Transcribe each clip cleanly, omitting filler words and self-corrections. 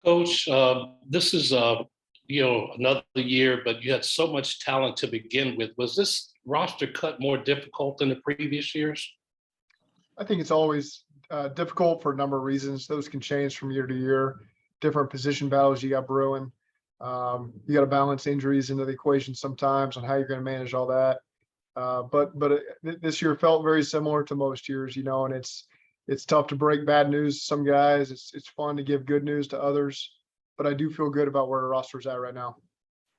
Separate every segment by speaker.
Speaker 1: Coach, this is another year, but you had so much talent to begin with. Was this roster cut more difficult than the previous years?
Speaker 2: I think it's always difficult for a number of reasons. Those can change from year to year. Different position battles you got brewing. You got to balance injuries into the equation sometimes on how you're going to manage all that. But this year felt very similar to most years, and it's tough to break bad news to some guys. It's fun to give good news to others, but I do feel good about where the roster's at right now.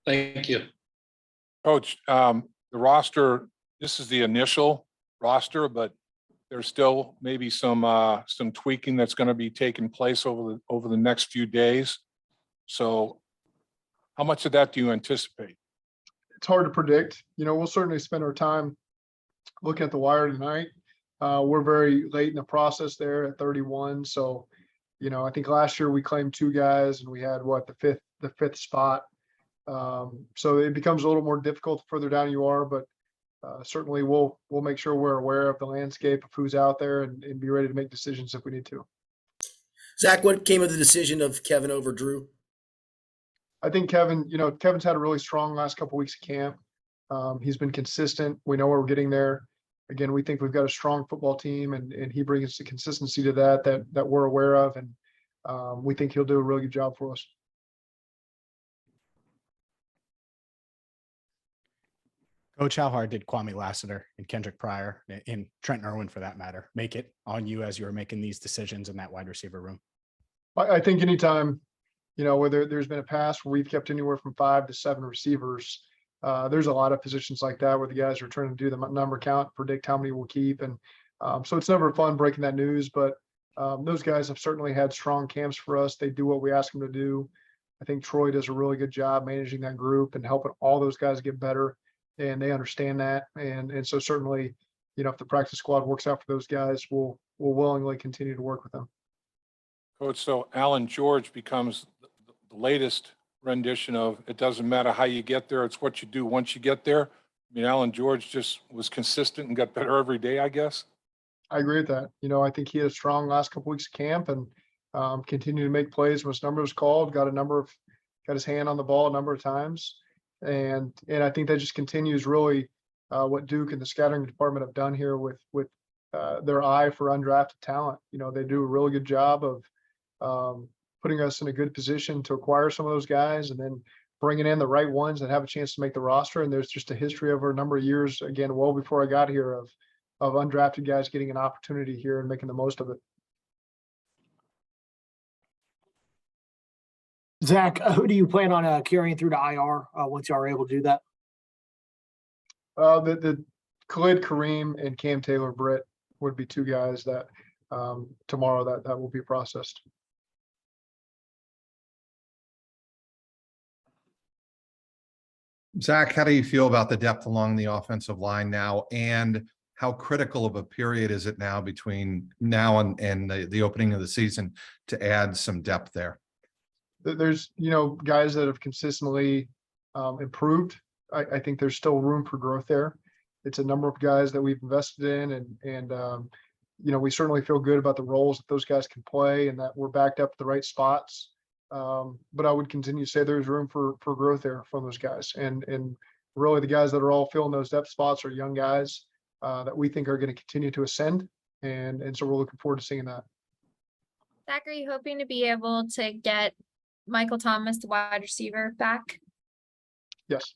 Speaker 1: Thank you.
Speaker 3: Coach, the roster, this is the initial roster, but there's still maybe some tweaking that's going to be taking place over the next few days. So how much of that do you anticipate?
Speaker 2: It's hard to predict. We'll certainly spend our time looking at the wire tonight. We're very late in the process there at 31. So, I think last year we claimed 2 guys and we had the fifth spot. So it becomes a little more difficult the further down you are, but certainly we'll make sure we're aware of the landscape of who's out there and be ready to make decisions if we need to.
Speaker 4: Zach, what came of the decision of Kevin over Drue?
Speaker 2: I think Kevin's had a really strong last couple of weeks of camp. He's been consistent. We know where we're getting there. Again, we think we've got a strong football team, and he brings the consistency to that we're aware of, and we think he'll do a really good job for us.
Speaker 5: Coach, how hard did Kwamie Lassiter and Kendric Pryor and Trenton Irwin, for that matter, make it on you as you were making these decisions in that wide receiver room?
Speaker 2: I think anytime, whether there's been a pass where we've kept anywhere from 5 to 7 receivers, there's a lot of positions like that where the guys are trying to do the number count, predict how many we'll keep. And so it's never fun breaking that news, but those guys have certainly had strong camps for us. They do what we ask them to do. I think Troy does a really good job managing that group and helping all those guys get better. And they understand that. And so certainly, if the practice squad works out for those guys, we'll willingly continue to work with them.
Speaker 3: Coach, so Alan George becomes the latest rendition of it doesn't matter how you get there, it's what you do once you get there. I mean, Alan George just was consistent and got better every day, I guess. I
Speaker 2: agree with that. I think he had a strong last couple weeks of camp and continued to make plays when his number was called, got his hand on the ball a number of times. And I think that just continues really what Duke and the scouting department have done here with their eye for undrafted talent. They do a really good job of putting us in a good position to acquire some of those guys and then bringing in the right ones that have a chance to make the roster. And there's just a history over a number of years, again, well before I got here, of undrafted guys getting an opportunity here and making the most of it.
Speaker 6: Zach, who do you plan on carrying through to IR once you are able to do that?
Speaker 2: The Khalid Kareem and Cam Taylor-Britt would be 2 guys that tomorrow that will be processed.
Speaker 7: Zach, how do you feel about the depth along the offensive line now, and how critical of a period is it now between now and the opening of the season to add some depth there?
Speaker 2: There's, guys that have consistently improved. I think there's still room for growth there. It's a number of guys that we've invested in and we certainly feel good about the roles that those guys can play and that we're backed up at the right spots. But I would continue to say there's room for growth there from those guys. And really the guys that are all filling those depth spots are young guys that we think are going to continue to ascend. And so we're looking forward to seeing that.
Speaker 8: Zach, are you hoping to be able to get Michael Thomas, the wide receiver, back?
Speaker 2: Yes.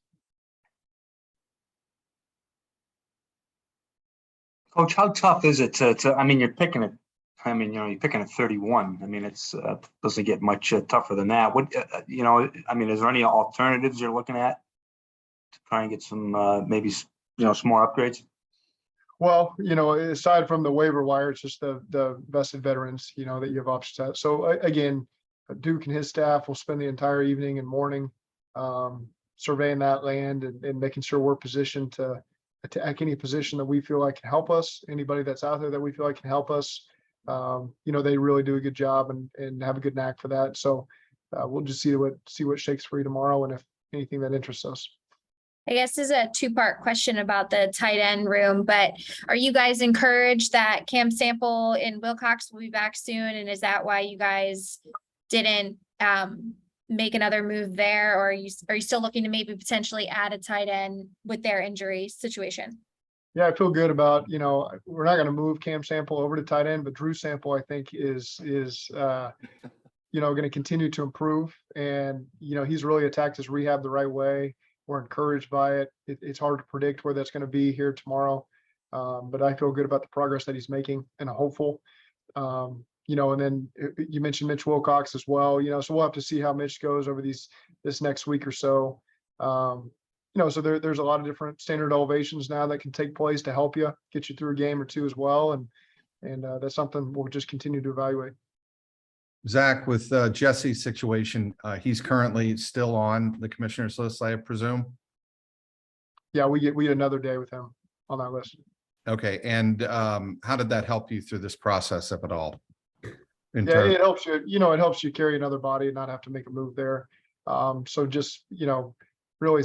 Speaker 9: Coach, how tough is it to I mean, you're picking you're picking at 31. I mean, it's doesn't get much tougher than that. What, is there any alternatives you're looking at to try and get some, maybe, some more upgrades?
Speaker 2: Well, aside from the waiver wire, it's just the vested veterans, that you have options at. So again, Duke and his staff will spend the entire evening and morning surveying that land and making sure we're positioned to attack any position that we feel like can help us. Anybody that's out there that we feel like can help us, they really do a good job and have a good knack for that. So we'll just see what shakes free tomorrow and if anything that interests us.
Speaker 8: I guess this is a 2-part question about the tight end room, but are you guys encouraged that Cam Sample and Wilcox will be back soon? And is that why you guys didn't make another move there, or are you still looking to maybe potentially add a tight end with their injury situation?
Speaker 2: Yeah, I feel good about, we're not going to move Cam Sample over to tight end, but Drue Sample, I think is going to continue to improve. And, he's really attacked his rehab the right way. We're encouraged by it. It's hard to predict where that's going to be here tomorrow. But I feel good about the progress that he's making and I'm hopeful. And then you mentioned Mitch Wilcox as well, so we'll have to see how Mitch goes over this next week or so. So there's a lot of different standard elevations now that can take place to help you get you through a game or two as well. And that's something we'll just continue to evaluate.
Speaker 7: Zach, with Jesse's situation, he's currently still on the commissioner's list, I presume.
Speaker 2: Yeah, we get another day with him on that list.
Speaker 7: Okay. And how did that help you through this process, if at all?
Speaker 2: It helps you, it helps you carry another body and not have to make a move there. So just, really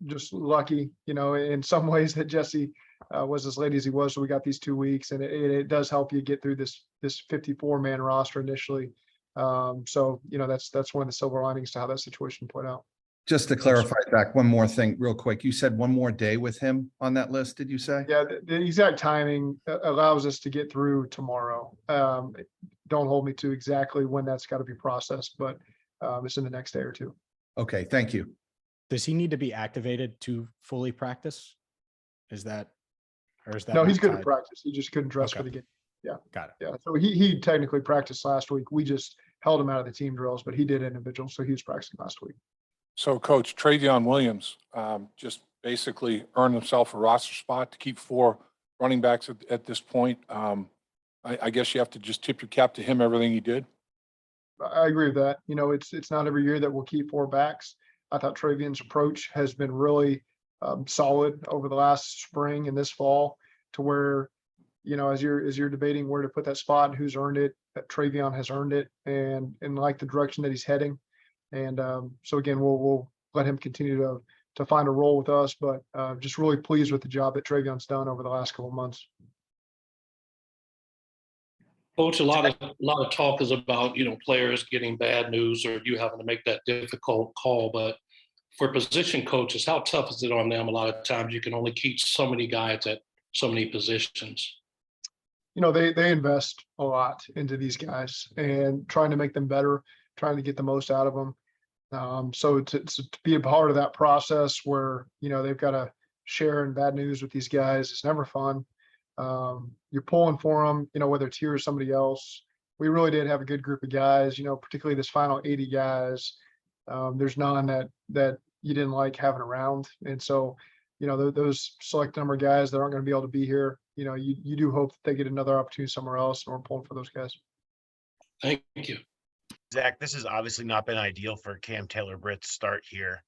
Speaker 2: just lucky, in some ways that Jesse was as late as he was. So we got these 2 weeks, and it does help you get through this 54-man roster initially. So, that's one of the silver linings to how that situation played out.
Speaker 7: Just to clarify, Zach, one more thing real quick. You said one more day with him on that list, did you say?
Speaker 2: Yeah, the exact timing allows us to get through tomorrow. Don't hold me to exactly when that's got to be processed, but it's in the next day or two.
Speaker 7: Okay, thank you.
Speaker 5: Does he need to be activated to fully practice? Is that?
Speaker 2: No, he's good at practice. He just couldn't dress for the game. Yeah.
Speaker 5: Got it.
Speaker 2: Yeah. So he technically practiced last week. We just held him out of the team drills, but he did individual. So he was practicing last week.
Speaker 3: So Coach, Trayvon Williams just basically earned himself a roster spot to keep 4 running backs at this point. I guess you have to just tip your cap to him, everything he did.
Speaker 2: I agree with that. It's not every year that we'll keep 4 backs. I thought Trayvon's approach has been really solid over the last spring and this fall, to where, as you're debating where to put that spot and who's earned it, that Trayvon has earned it and like the direction that he's heading. And so again, we'll let him continue to find a role with us, but just really pleased with the job that Trayvon's done over the last couple of months.
Speaker 1: Coach, a lot of talk is about, players getting bad news or you having to make that difficult call. But for position coaches, how tough is it on them? A lot of times you can only keep so many guys at so many positions.
Speaker 2: They invest a lot into these guys and trying to make them better, trying to get the most out of them. So to be a part of that process where, they've got to share in bad news with these guys, it's never fun. You're pulling for them, whether it's here or somebody else. We really did have a good group of guys, particularly this final 80 guys. There's none that you didn't like having around. And so, those select number of guys that aren't going to be able to be here, you do hope that they get another opportunity somewhere else, and we're pulling for those guys.
Speaker 1: Thank you.
Speaker 10: Zach, this has obviously not been ideal for Cam Taylor-Britt's start here.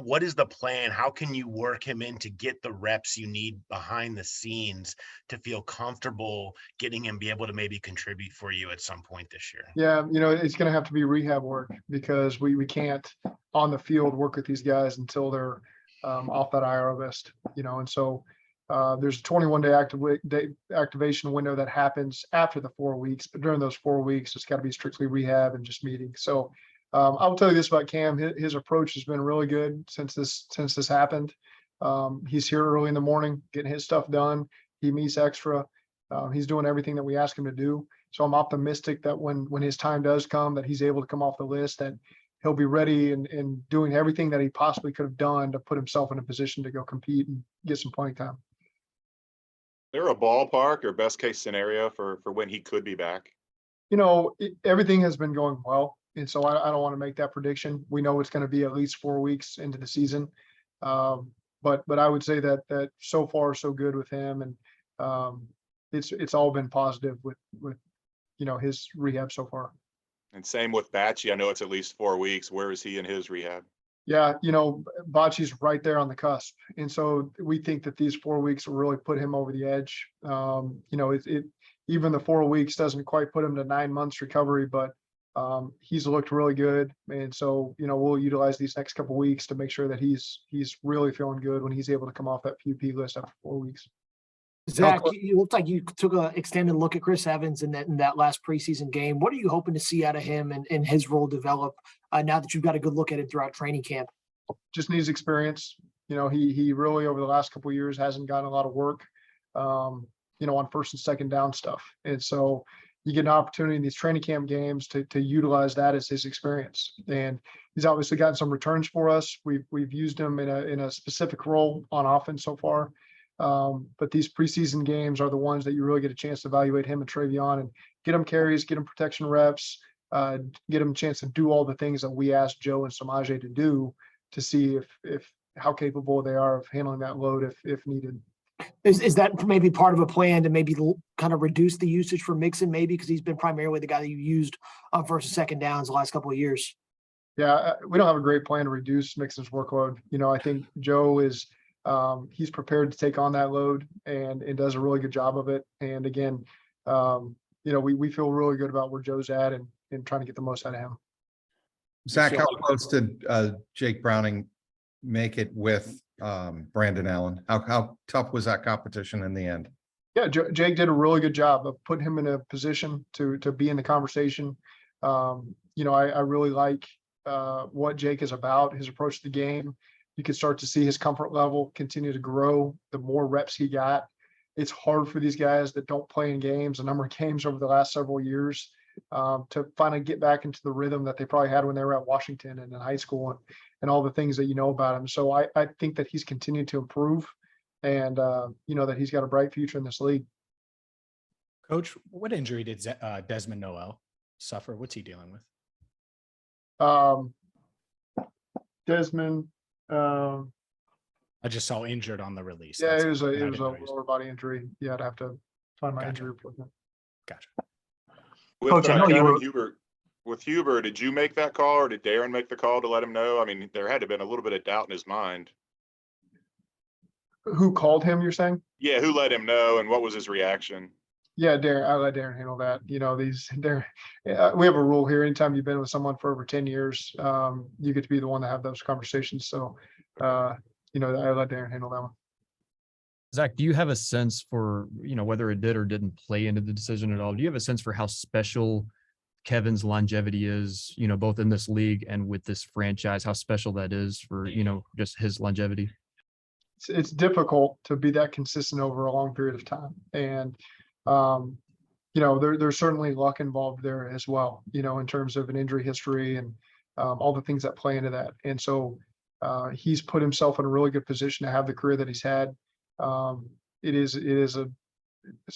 Speaker 10: What is the plan? How can you work him in to get the reps you need behind the scenes to feel comfortable getting him be able to maybe contribute for you at some point this year?
Speaker 2: Yeah, it's going to have to be rehab work, because we can't on the field work with these guys until they're off that IR list, and so there's a 21-day activation window that happens after the 4 weeks, but during those 4 weeks, it's got to be strictly rehab and just meetings. So I will tell you this about Cam. His approach has been really good since this happened. He's here early in the morning, getting his stuff done. He meets extra. He's doing everything that we ask him to do. So I'm optimistic that when his time does come, that he's able to come off the list, that he'll be ready and doing everything that he possibly could have done to put himself in a position to go compete and get some playing time.
Speaker 11: Is there a ballpark or best case scenario for when he could be back?
Speaker 2: Everything has been going well. And so I don't want to make that prediction. We know it's going to be at least 4 weeks into the season. But I would say that so far so good with him. And it's all been positive with his rehab so far.
Speaker 11: And same with Batchy. I know it's at least 4 weeks. Where is he in his rehab?
Speaker 2: Yeah, Bocce's right there on the cusp. And so we think that these 4 weeks will really put him over the edge. Even the 4 weeks doesn't quite put him to 9 months recovery, but he's looked really good. And so, we'll utilize these next couple of weeks to make sure that he's really feeling good when he's able to come off that PUP list after 4 weeks.
Speaker 6: Zach, you looked like you took an extended look at Chris Evans in that last preseason game. What are you hoping to see out of him and his role develop now that you've got a good look at it throughout training camp?
Speaker 2: Just needs experience. He really over the last couple of years hasn't gotten a lot of work, on first and second down stuff. And so you get an opportunity in these training camp games to utilize that as his experience. And he's obviously gotten some returns for us. We've used him in a specific role on offense so far. But these preseason games are the ones that you really get a chance to evaluate him and Trayvon and get him carries, get him protection reps, get him a chance to do all the things that we asked Joe and Samaje to do to see if how capable they are of handling that load if needed.
Speaker 6: Is that maybe part of a plan to maybe kind of reduce the usage for Mixon, maybe because he's been primarily the guy that you used versus second downs the last couple of years?
Speaker 2: Yeah, we don't have a great plan to reduce Mixon's workload. I think Joe is he's prepared to take on that load and does a really good job of it. And again, we feel really good about where Joe's at and trying to get the most out of him.
Speaker 7: Zach, how close did Jake Browning make it with Brandon Allen? How tough was that competition in the end?
Speaker 2: Yeah, Jake did a really good job of putting him in a position to be in the conversation. I really like what Jake is about, his approach to the game. You can start to see his comfort level continue to grow the more reps he got. It's hard for these guys that don't play in games, a number of games over the last several years, to finally get back into the rhythm that they probably had when they were at Washington and in high school and all the things that you know about him. So I think that he's continued to improve and, that he's got a bright future in this league.
Speaker 5: Coach, what injury did Desmond Noel suffer? What's he dealing with?
Speaker 2: Desmond.
Speaker 5: I just saw injured on the release.
Speaker 2: Yeah,
Speaker 5: That's
Speaker 2: it was a
Speaker 5: I didn't know he was-
Speaker 2: lower body injury. Yeah, I'd have to find my
Speaker 5: Gotcha.
Speaker 2: injury report.
Speaker 5: Gotcha.
Speaker 11: With
Speaker 9: Coach, I know you
Speaker 11: Kevin
Speaker 9: were-
Speaker 11: Huber, with Huber, did you make that call or did Darren make the call to let him know? I mean, there had to have been a little bit of doubt in his mind.
Speaker 2: Who called him, you're saying?
Speaker 11: Yeah, who let him know and what was his reaction?
Speaker 2: Yeah, Darren, I let Darren handle that. We have a rule here. Anytime you've been with someone for over 10 years, you get to be the one to have those conversations. So, I let Darren handle that one.
Speaker 12: Zach, do you have a sense for, whether it did or didn't play into the decision at all? Do you have a sense for how special Kevin's longevity is, both in this league and with this franchise, how special that is for, just his longevity?
Speaker 2: It's difficult to be that consistent over a long period of time. And, there's certainly luck involved there as well, in terms of an injury history and all the things that play into that. And so he's put himself in a really good position to have the career that he's had. It's an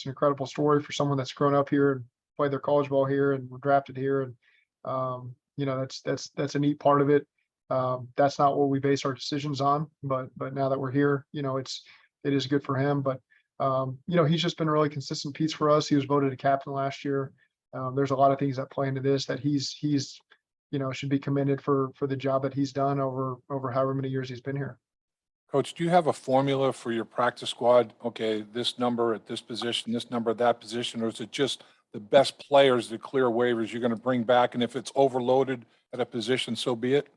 Speaker 2: incredible story for someone that's grown up here and played their college ball here and were drafted here. And, that's a neat part of it. That's not what we base our decisions on, but now that we're here, it is good for him. But he's just been a really consistent piece for us. He was voted a captain last year. There's a lot of things that play into this that he's should be commended for the job that he's done over however many years he's been here.
Speaker 3: Coach, do you have a formula for your practice squad? Okay, this number at this position, this number at that position, or is it just the best players, the clear waivers you're going to bring back? And if it's overloaded at a position, so be it?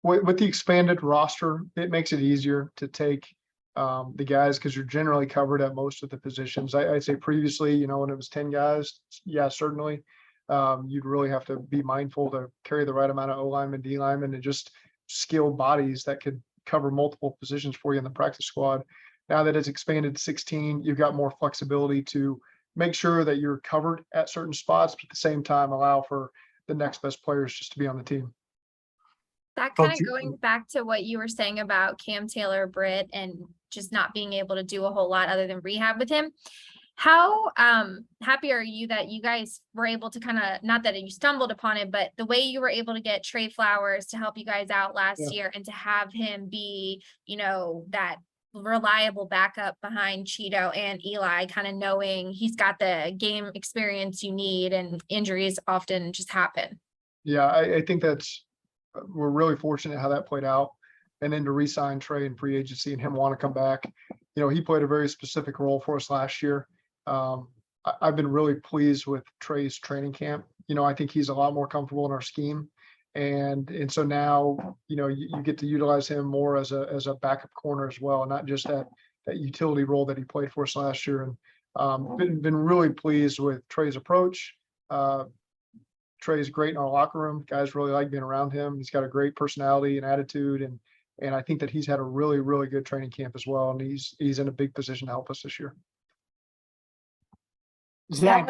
Speaker 2: With the expanded roster, it makes it easier to take the guys because you're generally covered at most of the positions. I'd say previously, when it was 10 guys, yeah, certainly. You'd really have to be mindful to carry the right amount of O linemen, D linemen, and just skilled bodies that could cover multiple positions for you in the practice squad. Now that it's expanded to 16, you've got more flexibility to make sure that you're covered at certain spots, but at the same time allow for the next best players just to be on the team.
Speaker 8: That kind of going back to what you were saying about Cam Taylor-Britt and just not being able to do a whole lot other than rehab with him. How happy are you that you guys were able to kind of, not that you stumbled upon it, but the way you were able to get Trey Flowers to help you guys out last year and to have him be, that reliable backup behind Cheeto and Eli, kind of knowing he's got the game experience you need and injuries often just happen.
Speaker 2: Yeah, I think we're really fortunate how that played out. And then to re-sign Trey in free agency and him want to come back, he played a very specific role for us last year. I've been really pleased with Trey's training camp. I think he's a lot more comfortable in our scheme. And so now, you get to utilize him more as a backup corner as well, not just at utility role that he played for us last year. And been really pleased with Trey's approach. Trey's great in our locker room. Guys really like being around him. He's got a great personality and attitude, and I think that he's had a really, really good training camp as well. And he's in a big position to help us this year.
Speaker 6: Zach,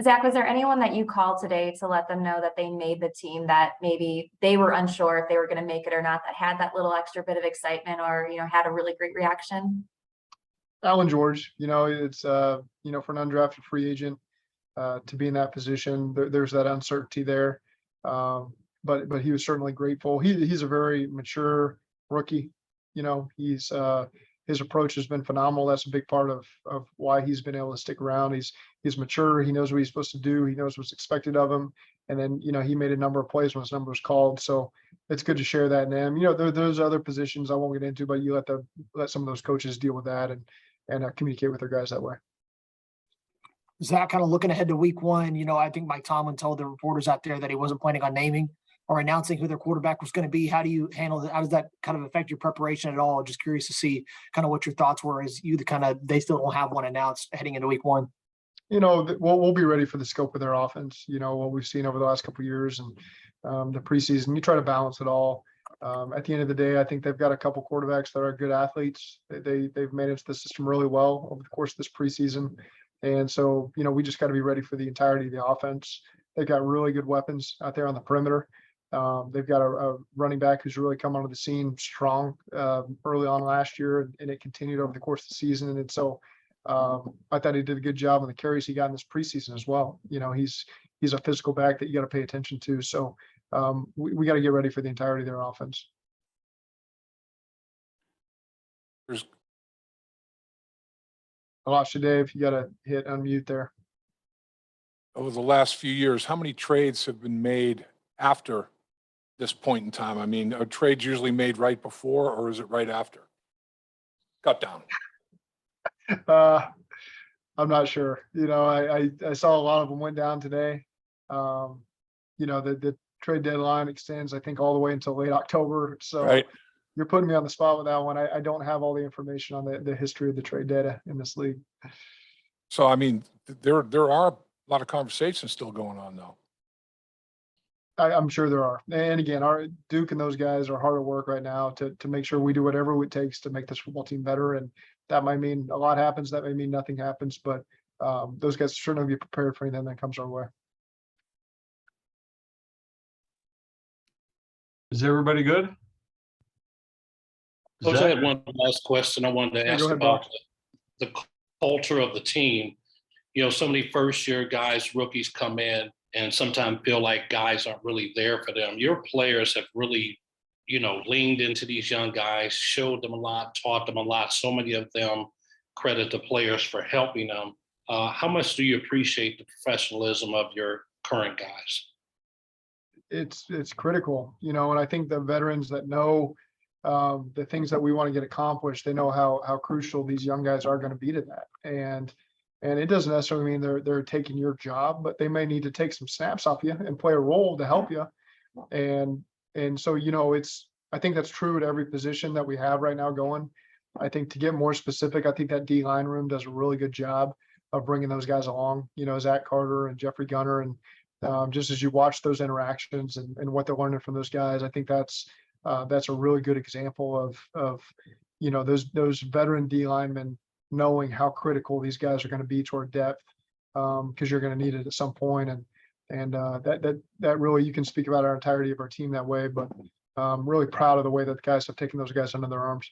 Speaker 13: Zach, was there anyone that you called today to let them know that they made the team, that maybe they were unsure if they were going to make it or not, that had that little extra bit of excitement, or, had a really great reaction?
Speaker 2: Alan George, it's, for an undrafted free agent to be in that position, there's that uncertainty there. But he was certainly grateful. He's a very mature rookie. His approach has been phenomenal. That's a big part of why he's been able to stick around. He's mature. He knows what he's supposed to do. He knows what's expected of him. And then, he made a number of plays when his number was called. So it's good to share that name. There's other positions I won't get into, but you let some of those coaches deal with that and communicate with their guys that way.
Speaker 6: Zach, kind of looking ahead to week 1, I think Mike Tomlin told the reporters out there that he wasn't planning on naming or announcing who their quarterback was going to be. How do you handle that? How does that kind of affect your preparation at all? Just curious to see kind of what your thoughts were as they still don't have one announced heading into week 1.
Speaker 2: We'll be ready for the scope of their offense, what we've seen over the last couple of years and the preseason. You try to balance it all. At the end of the day, I think they've got a couple quarterbacks that are good athletes. They've managed the system really well over the course of this preseason. And so, we just got to be ready for the entirety of the offense. They've got really good weapons out there on the perimeter. They've got a running back who's really come onto the scene strong early on last year, and it continued over the course of the season. And so I thought he did a good job on the carries he got in this preseason as well. He's a physical back that you got to pay attention to. So we got to get ready for the entirety of their offense. I lost you, Dave. You got to hit unmute there.
Speaker 3: Over the last few years, how many trades have been made after this point in time? I mean, are trades usually made right before, or is it right after? Cut down.
Speaker 2: I'm not sure. I saw a lot of them went down today. The trade deadline extends, I think, all the way until late October. So
Speaker 3: right.
Speaker 2: You're putting me on the spot with that one. I don't have all the information on the history of the trade data in this league.
Speaker 3: So, I mean, there are a lot of conversations still going on, though.
Speaker 2: I'm sure there are. And again, our Duke and those guys are hard at work right now to make sure we do whatever it takes to make this football team better. And that might mean a lot happens. That may mean nothing happens, but those guys certainly be prepared for anything that comes our way.
Speaker 14: Is everybody good?
Speaker 1: Coach, I had one last question I wanted to ask
Speaker 2: ahead,
Speaker 1: about the culture of the team. So many first-year guys, rookies come in and sometimes feel like guys aren't really there for them. Your players have really, leaned into these young guys, showed them a lot, taught them a lot. So many of them credit the players for helping them. How much do you appreciate the professionalism of your current guys?
Speaker 2: It's critical, and I think the veterans that know the things that we want to get accomplished, they know how crucial these young guys are going to be to that. And it doesn't necessarily mean they're taking your job, but they may need to take some snaps off you and play a role to help you. And so, I think that's true at every position that we have right now going. I think to get more specific, I think that D-line room does a really good job of bringing those guys along, Zach Carter and Jeffrey Gunner. And just as you watch those interactions and what they're learning from those guys, I think that's a really good example of those veteran D linemen knowing how critical these guys are going to be to our depth, because you're going to need it at some point. And that really, you can speak about our entirety of our team that way, but I'm really proud of the way that the guys have taken those guys under their arms.